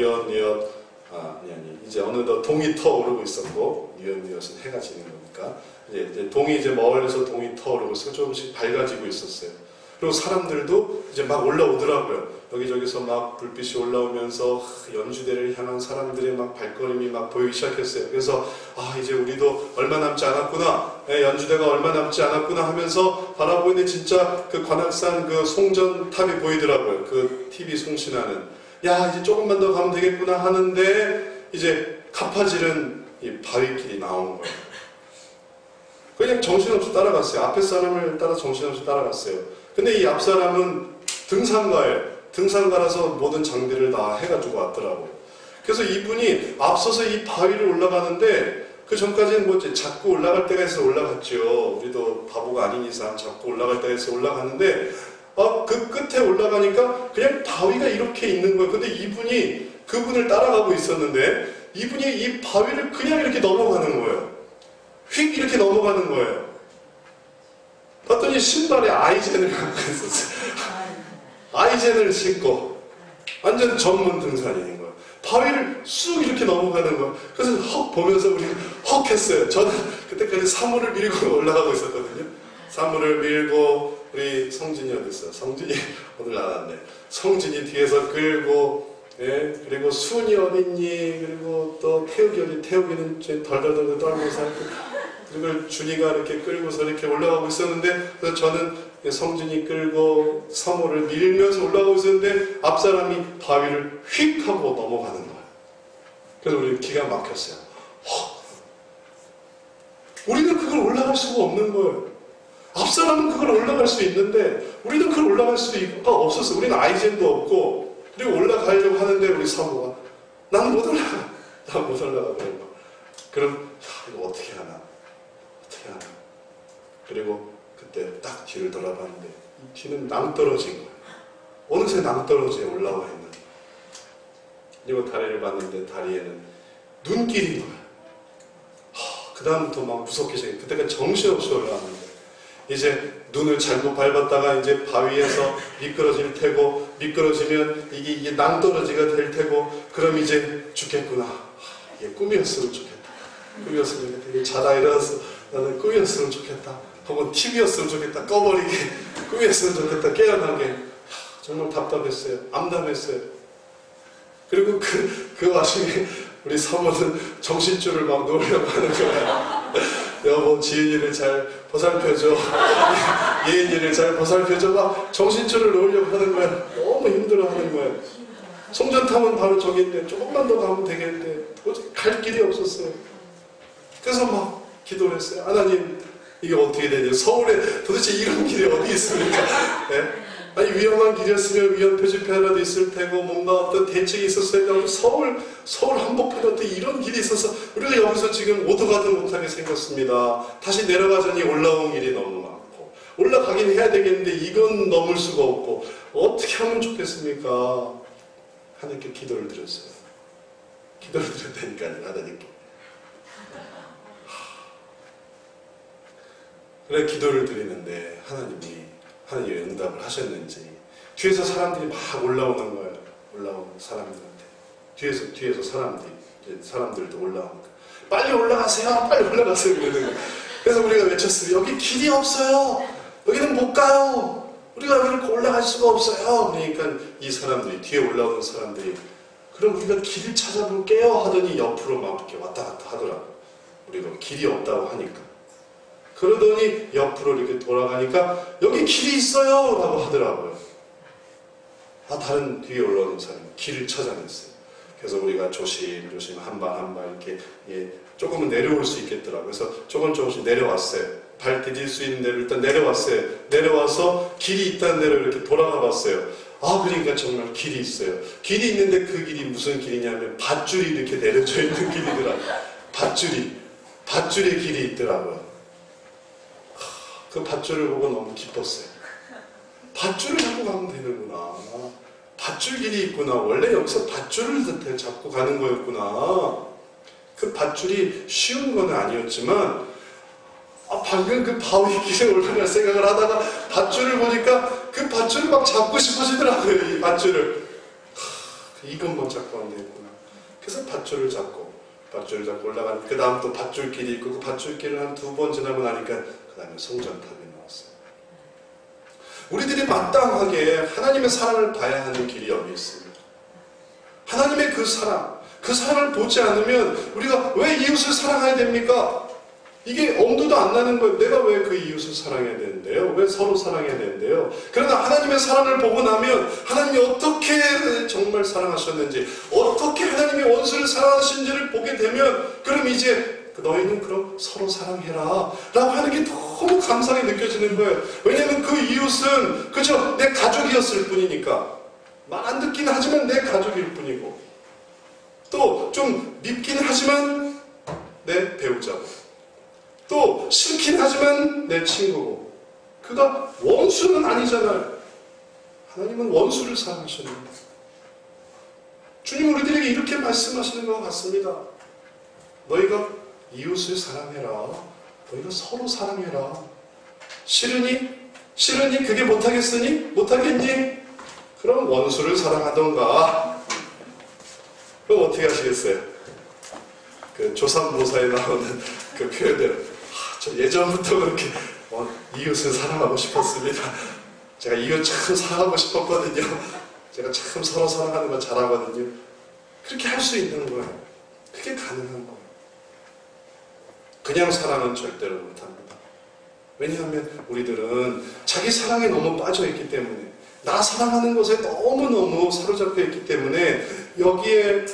이제 어느덧 동이 터오르고 있었고 뉘엿은 해가 지는 거니까 이제 동이 이제 멀리서 동이 터오르고 조금씩 밝아지고 있었어요. 그리고 사람들도 이제 막 올라오더라고요. 여기저기서 막 불빛이 올라오면서 연주대를 향한 사람들의 막 발걸음이 막 보이기 시작했어요. 그래서 이제 우리도 얼마 남지 않았구나, 연주대가 얼마 남지 않았구나 하면서 바라보는데 진짜 그 관악산 그 송전탑이 보이더라고요. 그 TV 송신하는. 이제 조금만 더 가면 되겠구나 하는데 이제 가파지른 이 바위길이 나온 거예요. 그냥 정신없이 따라갔어요. 앞에 사람을 따라 정신없이 따라갔어요. 근데 이 앞 사람은 등산가예요. 등산가라서 모든 장비를 다 해가지고 왔더라고요. 그래서 이분이 앞서서 이 바위를 올라가는데 그 전까지는 뭐 잡고 올라갈 때가 있어 올라갔죠. 우리도 바보가 아닌 이상 잡고 올라갈 때가 있어 올라갔는데 그 끝에 올라가니까 그냥 바위가 이렇게 있는 거예요. 근데 이분이 그분을 따라가고 있었는데 이분이 이 바위를 그냥 이렇게 넘어가는 거예요. 휙 이렇게 넘어가는 거예요. 봤더니 신발에 아이젠을 갖고 있었어요. 아이젠을 신고 완전 전문 등산인인 거예요. 바위를 쑥 이렇게 넘어가는 거예요. 그래서 헉 보면서 우리 헉 했어요. 저는 그때까지 사물을 밀고 올라가고 있었거든요. 사물을 밀고 우리 성진이 어디 있어? 성진이 오늘 안 왔네. 성진이 뒤에서 끌고 그리고 순이 어딨니? 그리고 또 태욱이 어디? 태욱이는 덜덜덜 떨면서 그리고 준이가 이렇게 끌고서 이렇게 올라가고 있었는데 그래서 저는 성진이 끌고 사물을 밀면서 올라가고 있었는데 앞사람이 바위를 휙 하고 넘어가는 거예요. 그래서 우리는 기가 막혔어요. 우리는 그걸 올라갈 수가 없는 거예요. 앞사람은 그걸 올라갈 수 있는데 우리는 그걸 올라갈 수가 없었어요. 우리는 아이젠도 없고 그리고 올라가려고 하는데 우리 사모가 나는 못 올라가. 난 못 올라가. 그럼 이거 어떻게 하나. 그리고 그때 딱 뒤를 돌아봤는데 이 뒤는 낭떠러진 거예요. 어느새 낭떠러지에 올라와 있는 그리고 다리를 봤는데 다리에는 눈길인 거야. 그 다음부터 막 무섭게 생겨. 그때까지 정신없이 올라왔는데 이제 눈을 잘못 밟았다가 이제 바위에서 미끄러질 테고, 미끄러지면 이게 낭떠러지가 될 테고, 그럼 이제 죽겠구나. 이게 꿈이었으면 좋겠다. 꿈이었으면 좋겠다. 자다 일어나서 나는 꿈이었으면 좋겠다. 혹은 TV였으면 좋겠다. 꺼버리게. 꿈이었으면 좋겠다. 깨어나게. 정말 답답했어요. 암담했어요. 그리고 그 와중에 우리 사모는 정신줄을 막 놓으려고 하는 거야. 여보, 지은이를 잘 보살펴줘. 예은이를 잘 보살펴줘. 막 정신줄을 놓으려고 하는 거야. 너무 힘들어하는 거야. 송전탑은 바로 저기 있는데 조금만 더 가면 되겠는데 도저히 갈 길이 없었어요. 그래서 막 기도를 했어요. 하나님, 이게 어떻게 되냐. 서울에 도대체 이런 길이 어디 있습니까? 네? 아니, 위험한 길이었으면 위험 표지판이라도 있을 테고 뭔가 어떤 대책이 있었어야 되고, 서울 한복판한테 이런 길이 있어서 우리가 여기서 지금 오도 가도 못하게 생겼습니다. 다시 내려가자니 올라온 길이 너무 많고, 올라가긴 해야 되겠는데 이건 넘을 수가 없고, 어떻게 하면 좋겠습니까? 하나님께 기도를 드렸어요. 기도를 드렸다니까요, 하나님께. 그래, 기도를 드리는데 하나님이 응답을 하셨는지, 뒤에서 사람들이 막 올라오는 거예요. 올라오는 사람들한테. 뒤에서 사람들도 올라오는 거예요. 빨리 올라가세요! 빨리 올라가세요! 이러는 거예요. 그래서 우리가 외쳤어요. 여기 길이 없어요! 여기는 못 가요! 우리가 여기를 올라갈 수가 없어요! 그러니까 이 사람들이, 뒤에 올라오는 사람들이, 그럼 우리가 길을 찾아볼게요! 하더니 옆으로 막 이렇게 왔다 갔다 하더라고요. 우리가 길이 없다고 하니까. 그러더니 옆으로 이렇게 돌아가니까 여기 길이 있어요! 라고 하더라고요. 다른 뒤에 올라오는 사람이 길을 찾아냈어요. 그래서 우리가 조심조심 한 발 한 발 이렇게 조금은 내려올 수 있겠더라고요. 그래서 조금씩 내려왔어요. 발 디딜 수 있는 데로 일단 내려왔어요. 내려와서 길이 있다는 데로 이렇게 돌아가 봤어요. 그러니까 정말 길이 있어요. 길이 있는데 그 길이 무슨 길이냐면 밧줄이 이렇게 내려져 있는 길이더라고요. 밧줄의 길이 있더라고요. 그 밧줄을 보고 너무 기뻤어요. 밧줄을 잡고 가면 되는구나. 밧줄 길이 있구나. 원래 여기서 밧줄을 잡고 가는 거였구나. 그 밧줄이 쉬운 건 아니었지만, 방금 그 바위 길에 올라갈 생각을 하다가 밧줄을 보니까 그 밧줄을 막 잡고 싶어지더라고요. 이 밧줄을. 이것만 잡고 하면 되겠구나. 그래서 밧줄을 잡고 올라가는, 그 다음 또 밧줄길이 있고, 그 밧줄길을 한 2번 지나고 나니까 그 다음에 성전탑이 나왔어요. 우리들이 마땅하게 하나님의 사랑을 봐야 하는 길이 여기 있습니다. 하나님의 그 사랑을 보지 않으면 우리가 왜 이웃을 사랑해야 됩니까? 이게 엄두도 안 나는 거예요. 내가 왜 그 이웃을 사랑해야 되는데요? 왜 서로 사랑해야 되는데요? 그러나 하나님의 사랑을 보고 나면 하나님이 어떻게 정말 사랑하셨는지, 어떻게 하나님이 원수를 사랑하신지를 보게 되면, 그럼 이제 너희는 그럼 서로 사랑해라 라고 하는 게 너무 감사하게 느껴지는 거예요. 왜냐하면 그 이웃은 그저 내 가족이었을 뿐이니까. 말 안 듣긴 하지만 내 가족일 뿐이고, 또 좀 밉긴 하지만 내 배우자고, 또 싫긴 하지만 내 친구고, 그가 원수는 아니잖아요. 하나님은 원수를 사랑하셨는데, 주님 우리들에게 이렇게 말씀하시는 것 같습니다. 너희가 이웃을 사랑해라. 너희가 서로 사랑해라. 싫으니 그게 못하겠으니? 못하겠니? 그럼 원수를 사랑하던가. 그럼 어떻게 하시겠어요? 그 조삼모사에 나오는 그 표현대로, 저 예전부터 그렇게 이웃을 사랑하고 싶었습니다. 제가 이웃 참 사랑하고 싶었거든요. 제가 참 서로 사랑하는 거 잘하거든요. 그렇게 할 수 있는 거예요. 그게 가능한 거예요. 그냥 사랑은 절대로 못합니다. 왜냐하면 우리들은 자기 사랑에 너무 빠져있기 때문에, 나 사랑하는 것에 너무너무 사로잡혀 있기 때문에 여기에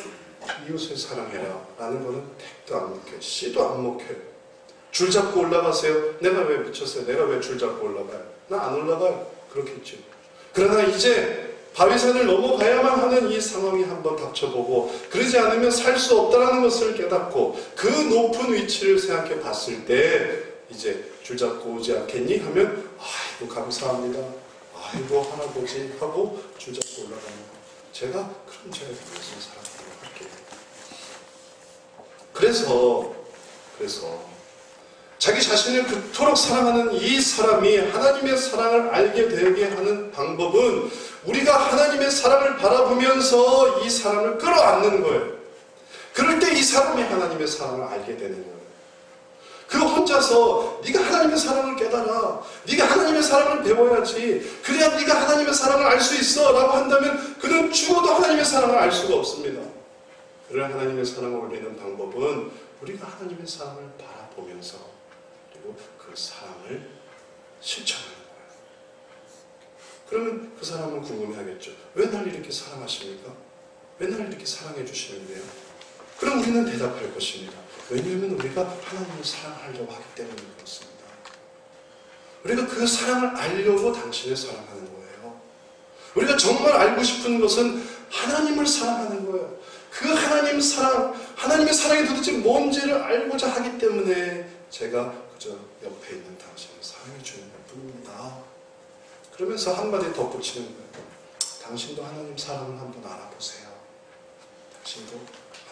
이웃을 사랑해라 라는 거는 택도 안 먹혀요. 씨도 안 먹혀요. 줄 잡고 올라가세요. 내가 왜 미쳤어요? 내가 왜 줄 잡고 올라가요? 나 안 올라가요. 그렇겠죠. 그러나 이제 바위산을 넘어가야만 하는 이 상황이 한번 닥쳐보고, 그러지 않으면 살 수 없다는 것을 깨닫고 그 높은 위치를 생각해 봤을 때 이제 줄 잡고 오지 않겠니? 하면 아이고 감사합니다. 아이고 할아버지 하고 줄 잡고 올라가는 거. 제가 이웃을 사랑합니다. 그래서 자기 자신을 그토록 사랑하는 이 사람이 하나님의 사랑을 알게 되게 하는 방법은 우리가 하나님의 사랑을 바라보면서 이 사람을 끌어안는 거예요. 그럴 때 이 사람이 하나님의 사랑을 알게 되는 거예요. 그 혼자서 네가 하나님의 사랑을 깨달아, 네가 하나님의 사랑을 배워야지, 그래야 네가 하나님의 사랑을 알 수 있어 라고 한다면 그는 죽어도 하나님의 사랑을 알 수가 없습니다. 그러나 하나님의 사랑을 올리는 방법은 우리가 하나님의 사랑을 바라보면서 그리고 그 사랑을 실천하는 거예요. 그러면 그 사람은 궁금해하겠죠. 왜 날 이렇게 사랑하십니까? 왜 날 이렇게 사랑해 주시는데요? 그럼 우리는 대답할 것입니다. 왜냐하면 우리가 하나님을 사랑하려고 하기 때문에 그렇습니다. 우리가 그 사랑을 알려고 당신을 사랑하는 거예요. 우리가 정말 알고 싶은 것은 하나님을 사랑하는 거예요. 그 하나님 사랑, 하나님의 사랑이 도대체 뭔지를 알고자 하기 때문에 제가 그저 옆에 있는 당신을 사랑해 주는 것 뿐입니다. 그러면서 한마디 덧붙이는 거예요. 당신도 하나님 사랑을 한번 알아보세요. 당신도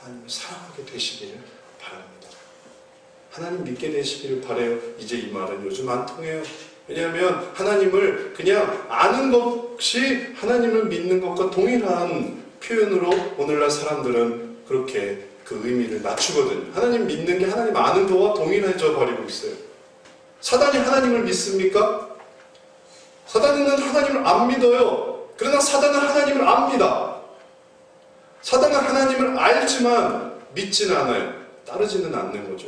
하나님을 사랑하게 되시기를 바랍니다. 하나님 믿게 되시기를 바라요. 이제 이 말은 요즘 안 통해요. 왜냐하면 하나님을 그냥 아는 것이 하나님을 믿는 것과 동일한 표현으로 오늘날 사람들은 그렇게 그 의미를 낮추거든요. 하나님 믿는 게 하나님 아는 것과 동일해져 버리고 있어요. 사단이 하나님을 믿습니까? 사단은 하나님을 안 믿어요. 그러나 사단은 하나님을 압니다. 사단은 하나님을 알지만 믿지는 않아요. 따르지는 않는 거죠.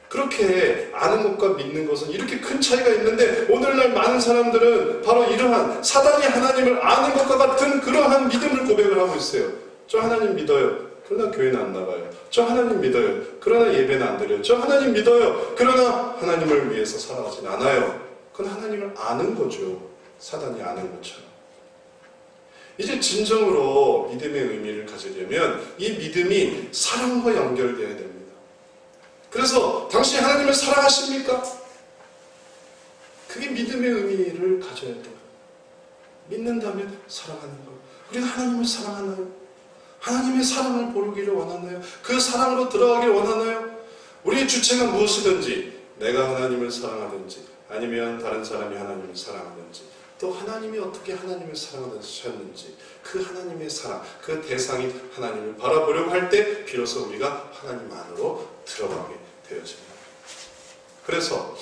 그렇게 아는 것과 믿는 것은 이렇게 큰 차이가 있는데 오늘날 많은 사람들은 바로 이러한 사단이 하나님을 아는 것과 같은 그러한 믿음을 고백을 하고 있어요. 저 하나님 믿어요. 그러나 교회는 안 나가요. 저 하나님 믿어요. 그러나 예배는 안 드려요. 저 하나님 믿어요. 그러나 하나님을 위해서 살아가진 않아요. 그건 하나님을 아는 거죠. 사단이 아는 것처럼. 이제 진정으로 믿음의 의미를 가지려면 이 믿음이 사랑과 연결되어야 됩니다. 그래서 당신이 하나님을 사랑하십니까? 그게 믿음의 의미를 가져야 돼요. 믿는다면 사랑하는 거예요. 우리가 하나님을 사랑하나요? 하나님의 사랑을 보기를 원하나요? 그 사랑으로 들어가길 원하나요? 우리의 주체가 무엇이든지 내가 하나님을 사랑하든지 아니면 다른 사람이 하나님을 사랑하든지 또 하나님이 어떻게 하나님을 사랑하셨는지 그 하나님의 사랑, 그 대상이 하나님을 바라보려고 할 때 비로소 우리가 하나님 안으로 들어가게 되어집니다. 그래서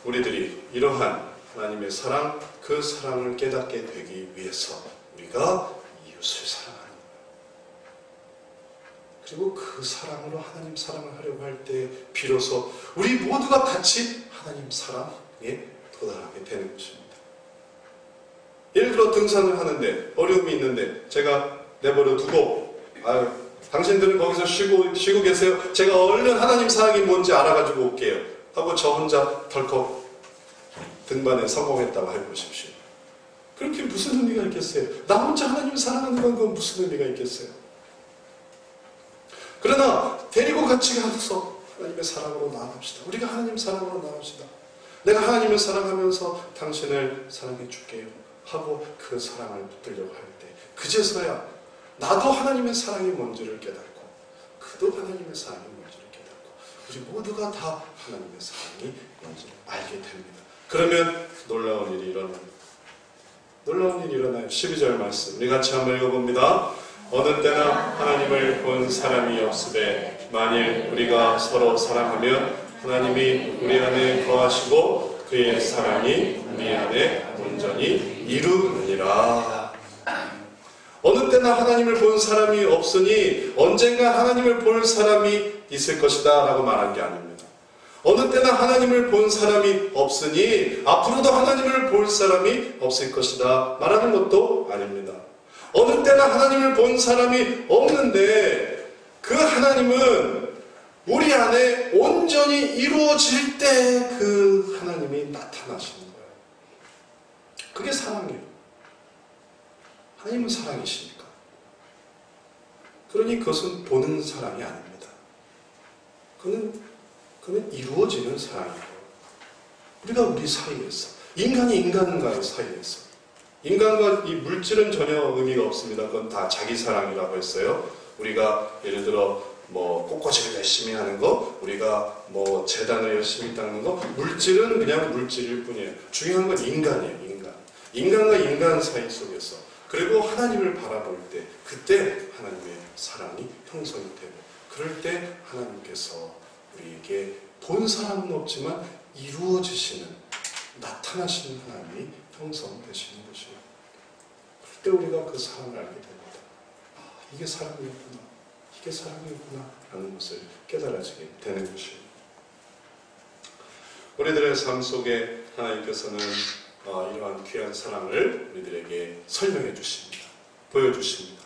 우리들이 이러한 하나님의 사랑, 그 사랑을 깨닫게 되기 위해서 우리가 이웃을 사랑하는 거예요. 그리고 그 사랑으로 하나님 사랑을 하려고 할 때 비로소 우리 모두가 같이 하나님 사랑에 도달하게 되는 것입니다. 예를 들어 등산을 하는데 어려움이 있는데 제가 내버려 두고 당신들은 거기서 쉬고 계세요. 제가 얼른 하나님 사랑이 뭔지 알아가지고 올게요. 하고 저 혼자 덜컥 등반에 성공했다고 해보십시오. 그렇게 무슨 의미가 있겠어요? 나 혼자 하나님을 사랑하는 건 무슨 의미가 있겠어요? 그러나 데리고 같이 가서 하나님의 사랑으로 나아갑시다. 우리가 하나님 사랑으로 나아갑시다. 내가 하나님을 사랑하면서 당신을 사랑해 줄게요. 하고 그 사랑을 붙들려고 할 때 그제서야 나도 하나님의 사랑이 뭔지를 깨닫고 그도 하나님의 사랑이 뭔지를 깨닫고 우리 모두가 다 하나님의 사랑이 뭔지를 알게 됩니다. 그러면 놀라운 일이 일어납니다. 놀라운 일이 일어나요. 12절 말씀 우리 같이 한번 읽어봅니다. 어느 때나 하나님을 본 사람이 없으되 만일 우리가 서로 사랑하면 하나님이 우리 안에 거하시고 그의 사랑이 우리 안에 온전히 이루느니라. 어느 때나 하나님을 본 사람이 없으니 언젠가 하나님을 볼 사람이 있을 것이다 라고 말한 게 아닙니다. 어느 때나 하나님을 본 사람이 없으니 앞으로도 하나님을 볼 사람이 없을 것이다 말하는 것도 아닙니다. 어느 때나 하나님을 본 사람이 없는데 그 하나님은 우리 안에 온전히 이루어질 때 그 하나님이 나타나시는 거예요. 그게 사랑이에요. 하나님은 사랑이시니까. 그러니 그것은 보는 사랑이 아닙니다. 그는 이루어지는 사랑이에요. 우리가 우리 사이에서, 인간이 인간과의 사이에서, 인간과 이 물질은 전혀 의미가 없습니다. 그건 다 자기 사랑이라고 했어요. 우리가 예를 들어 뭐 꽃꽂이를 열심히 하는 거, 우리가 뭐 재단을 열심히 닦는 거, 물질은 그냥 물질일 뿐이에요. 중요한 건 인간이에요. 인간과 인간 사이 속에서, 그리고 하나님을 바라볼 때, 그때 하나님의 사랑이 형성이 되고, 그럴 때 하나님께서 우리에게 본 사람은 없지만 이루어지시는, 나타나시는 하나님이 형성되시는 것이에요. 그때 우리가 그 사랑을 알게 됩니다. 아, 이게 사랑이었구나, 이게 사랑이었구나 라는 것을 깨달아지게 되는 것이에요. 우리들의 삶 속에 하나님께서는 이러한 귀한 사랑을 우리들에게 설명해 주십니다. 보여주십니다.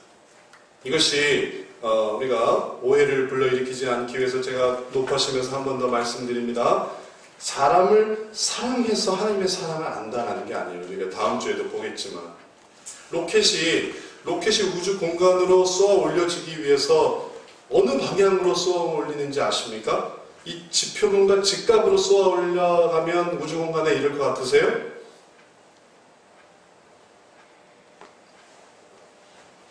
이것이 우리가 오해를 불러일으키지 않기 위해서 제가 녹화하시면서 한 번 더 말씀드립니다. 사람을 사랑해서 하나님의 사랑을 안다는 게 아니에요. 우리가 다음 주에도 보겠지만 로켓이 우주 공간으로 쏘아 올려지기 위해서 어느 방향으로 쏘아 올리는지 아십니까? 이 지표면과 직각으로 쏘아 올려가면 우주 공간에 이를 것 같으세요?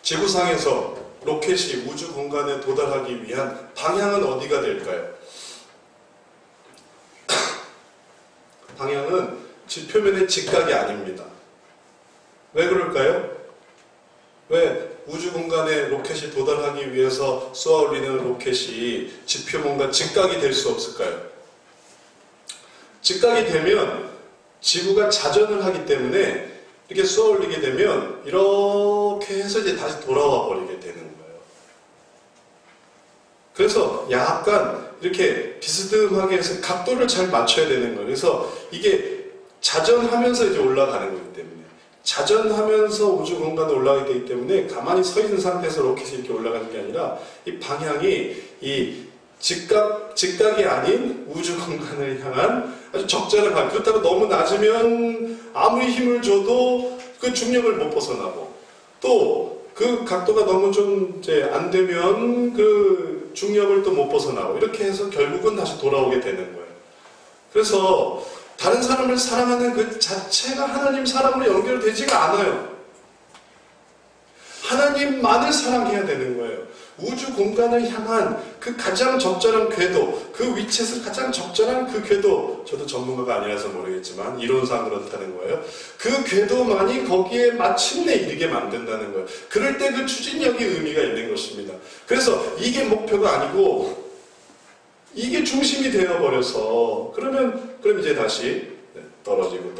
지구상에서 로켓이 우주 공간에 도달하기 위한 방향은 어디가 될까요? 방향은 지표면의 직각이 아닙니다. 왜 그럴까요? 왜 우주 공간에 로켓이 도달하기 위해서 쏘아 올리는 로켓이 지표면과 직각이 될 수 없을까요? 직각이 되면 지구가 자전을 하기 때문에 이렇게 쏘아 올리게 되면 이렇게 해서 이제 다시 돌아와 버리게 되는 거예요. 그래서 약간 이렇게 비스듬하게 해서 각도를 잘 맞춰야 되는 거예요. 그래서 이게 자전하면서 이제 올라가는 거기 때문에, 자전하면서 우주 공간에 올라가게 되기 때문에 가만히 서 있는 상태에서 로켓이 이렇게 올라가는 게 아니라 이 방향이 이 직각이 아닌 우주 공간을 향한 아주 적절한 방. 그렇다고 너무 낮으면 아무리 힘을 줘도 그 중력을 못 벗어나고, 또 그 각도가 너무 좀 이제 안 되면 그 중력을 또 못 벗어나고, 이렇게 해서 결국은 다시 돌아오게 되는 거예요. 그래서 다른 사람을 사랑하는 그 자체가 하나님 사랑으로 연결되지가 않아요. 하나님만을 사랑해야 되는 거예요. 우주 공간을 향한 그 가장 적절한 궤도, 그 위치에서 가장 적절한 그 궤도, 저도 전문가가 아니라서 모르겠지만 이론상 그렇다는 거예요. 그 궤도만이 거기에 마침내 이르게 만든다는 거예요. 그럴 때 그 추진력이 의미가 있는 것입니다. 그래서 이게 목표가 아니고 이게 중심이 되어버려서 그럼 이제 다시 떨어지고,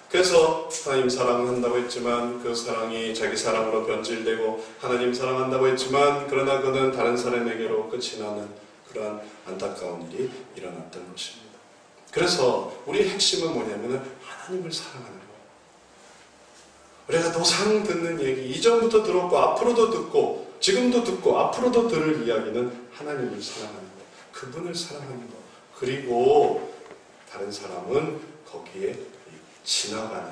그래서 하나님 사랑한다고 했지만 그 사랑이 자기 사랑으로 변질되고, 하나님 사랑한다고 했지만 그러나 그는 다른 사람에게로 끝이 나는 그러한 안타까운 일이 일어났던 것입니다. 그래서 우리의 핵심은 뭐냐면 하나님을 사랑하는 거예요. 우리가 노상 듣는 얘기, 이전부터 들었고 앞으로도 듣고 지금도 듣고 앞으로도 들을 이야기는 하나님을 사랑하는 거, 그분을 사랑하는 거, 그리고 다른 사람은 거기에 지나가는,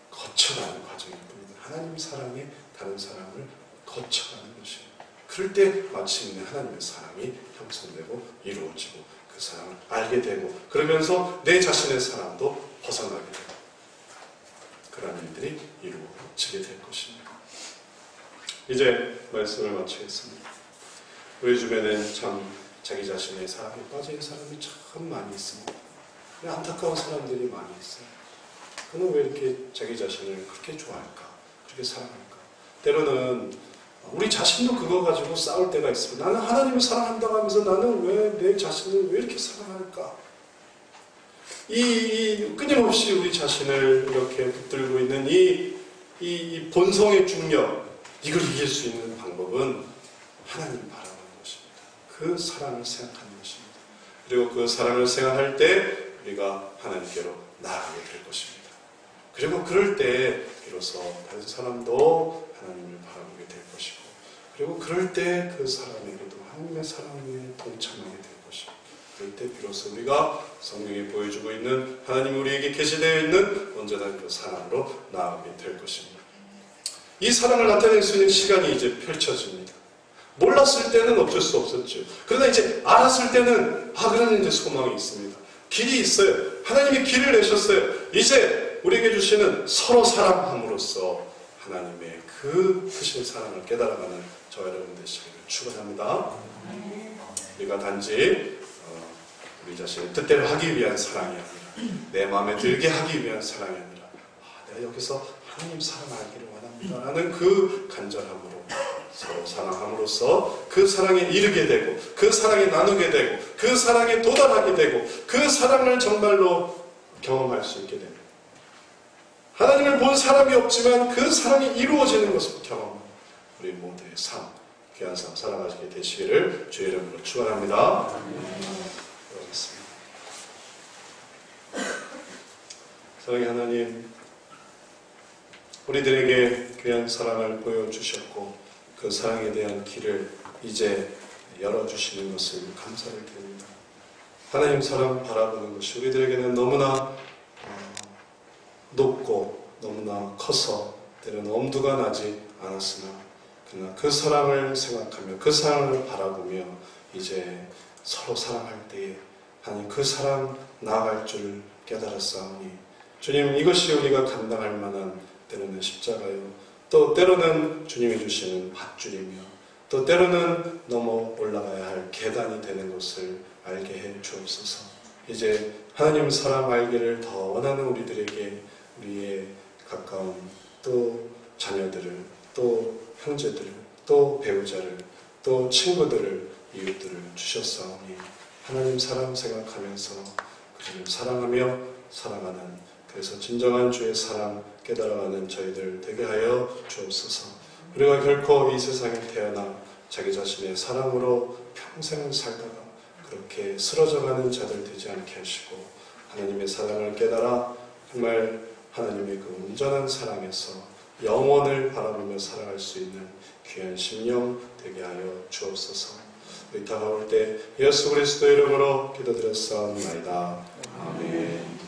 거쳐가는 과정일 뿐입니다. 하나님 사랑에 다른 사람을 거쳐가는 것이에요. 그럴 때 마침내 하나님의 사랑이 형성되고 이루어지고 그 사랑을 알게 되고, 그러면서 내 자신의 사랑도 벗어나게 되고, 그런 일들이 이루어지게 될 것입니다. 이제 말씀을 마치겠습니다. 우리 주변엔 참 자기 자신의 사랑에 빠진 사람이 참 많이 있습니다. 안타까운 사람들이 많이 있어요. 그는 왜 이렇게 자기 자신을 그렇게 좋아할까? 그렇게 사랑할까? 때로는 우리 자신도 그거 가지고 싸울 때가 있습니다. 나는 하나님을 사랑한다고 하면서 나는 왜 내 자신을 왜 이렇게 사랑할까? 끊임없이 우리 자신을 이렇게 붙들고 있는 이 본성의 중력, 이걸 이길 수 있는 방법은 하나님 바라보는 것입니다. 그 사랑을 생각하는 것입니다. 그리고 그 사랑을 생각할 때 우리가 하나님께로 나아가게 될 것입니다. 그리고 그럴 때 비로소 다른 사람도 하나님을 바라보게 될 것이고, 그리고 그럴 때 그 사람에게도 하나님의 사랑에 동참하게 될 것이고, 그럴 때 비로소 우리가 성경이 보여주고 있는 하나님 우리에게 계시되어 있는 온전한 그 사랑으로 나아가게 될 것입니다. 이 사랑을 나타낼 수 있는 시간이 이제 펼쳐집니다. 몰랐을 때는 어쩔 수 없었죠. 그러나 이제 알았을 때는 그러면 이제 소망이 있습니다. 길이 있어요. 하나님이 길을 내셨어요. 이제 우리에게 주시는 서로 사랑함으로써 하나님의 그 크신 사랑을 깨달아가는 저와 여러분 되시기를 축원합니다. 우리가 단지 우리 자신의 뜻대로 하기 위한 사랑이 아니라 내 마음에 들게 하기 위한 사랑이 아니라 내가 여기서 하나님 사랑하기를 원합니다 라는 그 간절함으로 서로 사랑함으로써 그 사랑에 이르게 되고 그 사랑에 나누게 되고 그 사랑에 도달하게 되고 그 사랑을 정말로 경험할 수 있게 됩니다. 하나님을 본 사람이 없지만 그 사랑이 이루어지는 것을 경험하는 우리 모두의 삶, 귀한 삶 살아가시게 되시기를 주의 이름으로 축원합니다. 기도하겠습니다. 사랑의 하나님, 우리들에게 귀한 사랑을 보여주셨고 그 사랑에 대한 길을 이제 열어주시는 것을 감사를 드립니다. 하나님 사랑 바라보는 것이 우리들에게는 너무나 높고 너무나 커서 때로는 엄두가 나지 않았으나 그러나 그 사랑을 생각하며 그 사랑을 바라보며 이제 서로 사랑할 때에 하나님 그 사랑 나아갈 줄 깨달았사오니 주님, 이것이 우리가 감당할 만한 때로는 십자가요, 또 때로는 주님이 주시는 밧줄이며 또 때로는 넘어 올라가야 할 계단이 되는 것을 알게 해 주옵소서. 이제 하나님 사랑 알기를 더 원하는 우리들에게 우리의 가까운 또 자녀들을, 또 형제들을, 또 배우자를, 또 친구들을, 이웃들을 주셨사오니 하나님 사랑 생각하면서 그를 사랑하며 살아가는, 그래서 진정한 주의 사랑 깨달아가는 저희들 되게 하여 주옵소서. 우리가 결코 이 세상에 태어나 자기 자신의 사랑으로 평생을 살다가 그렇게 쓰러져가는 자들 되지 않게 하시고 하나님의 사랑을 깨달아 정말 하나님의 그 온전한 사랑에서 영원을 바라보며 살아갈 수 있는 귀한 심령 되게 하여 주옵소서. 다가올 때 예수 그리스도 이름으로 기도드렸사옵나이다. 아멘.